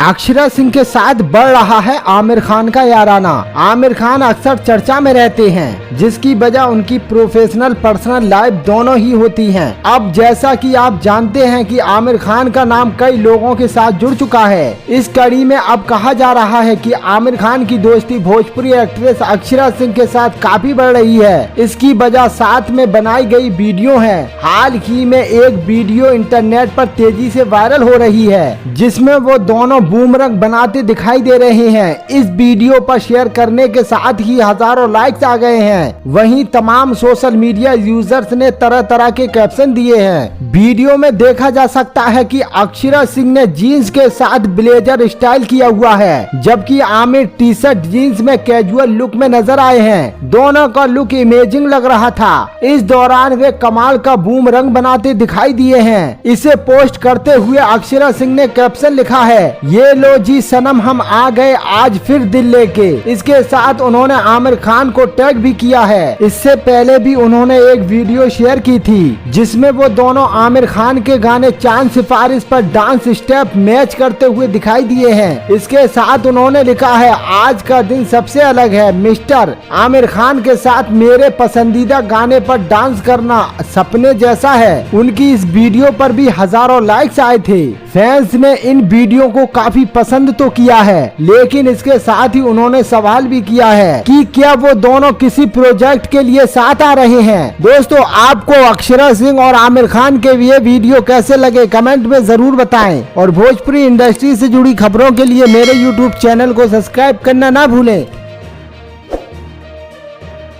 अक्षरा सिंह के साथ बढ़ रहा है आमिर खान का याराना। आमिर खान अक्सर चर्चा में रहते हैं, जिसकी वजह उनकी प्रोफेशनल पर्सनल लाइफ दोनों ही होती हैं। अब जैसा कि आप जानते हैं कि आमिर खान का नाम कई लोगों के साथ जुड़ चुका है। इस कड़ी में अब कहा जा रहा है कि आमिर खान की दोस्ती भोजपुरी एक्ट्रेस अक्षरा सिंह के साथ काफी बढ़ रही है। इसकी वजह साथ में बनाई गई वीडियो है। हाल ही में एक वीडियो इंटरनेट पर तेजी से वायरल हो रही है, जिसमें वो दोनों बूमरंग बनाते दिखाई दे रहे हैं। इस वीडियो पर शेयर करने के साथ ही हजारों लाइक्स आ गए हैं। वहीं तमाम सोशल मीडिया यूजर्स ने तरह तरह के कैप्शन दिए हैं। वीडियो में देखा जा सकता है कि अक्षरा सिंह ने जीन्स के साथ ब्लेजर स्टाइल किया हुआ है, जबकि आमिर टी शर्ट जीन्स में कैजुअल लुक में नजर आए हैं। दोनों का लुक इमेजिंग लग रहा था। इस दौरान वे कमाल का बूमरंग बनाते दिखाई दिए हैं। इसे पोस्ट करते हुए अक्षरा सिंह ने कैप्शन लिखा है, ये लो जी सनम हम आ गए आज फिर दिल लेके। इसके साथ उन्होंने आमिर खान को टैग भी किया है। इससे पहले भी उन्होंने एक वीडियो शेयर की थी, जिसमें वो दोनों आमिर खान के गाने चांद सिफारिश पर डांस स्टेप मैच करते हुए दिखाई दिए हैं। इसके साथ उन्होंने लिखा है, आज का दिन सबसे अलग है मिस्टर आमिर खान के साथ मेरे पसंदीदा गाने पर डांस करना सपने जैसा है। उनकी इस वीडियो पर भी हजारों लाइक्स आए थे। फैंस ने इन वीडियो को काफी पसंद तो किया है, लेकिन इसके साथ ही उन्होंने सवाल भी किया है कि क्या वो दोनों किसी प्रोजेक्ट के लिए साथ आ रहे हैं। दोस्तों, आपको अक्षरा सिंह और आमिर खान के ये वीडियो कैसे लगे कमेंट में जरूर बताएं और भोजपुरी इंडस्ट्री से जुड़ी खबरों के लिए मेरे यूट्यूब चैनल को सब्सक्राइब करना ना भूलें।